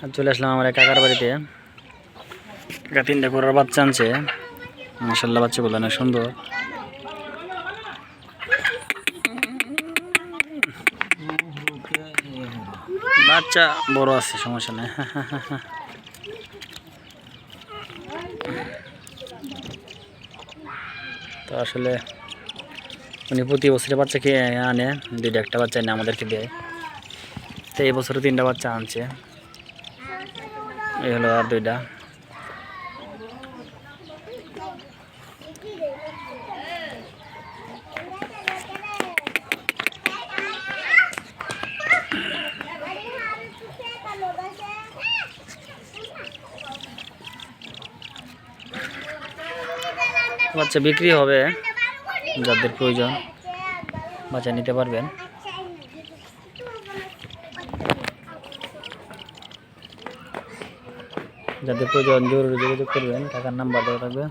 আর চলে আসলাম আমার কাকার বাড়িতে। কাকা 3টা করার বাচ্চা আনছে, মাশাআল্লাহ বাচ্চাগুলো অনেক সুন্দর। বাচ্চা বড় আছে, সমস্যা নেই। তো আসলে উনি প্রতি বছরে বাচ্চা খেয়ে আনে, 2টা একটা বাচ্চা এনে আমাদেরকে দেয়। তো এই বছরে 3টা বাচ্চা আনছে, এই হলো আর 2টা। বাচ্চা বিক্রি হবে, যাদের প্রয়োজন বাচ্চা নিতে পারবেন। যাদের প্রয়োজন জরুরি যোগাযোগ করবেন, টাকার নাম্বার দেওয়া থাকবে।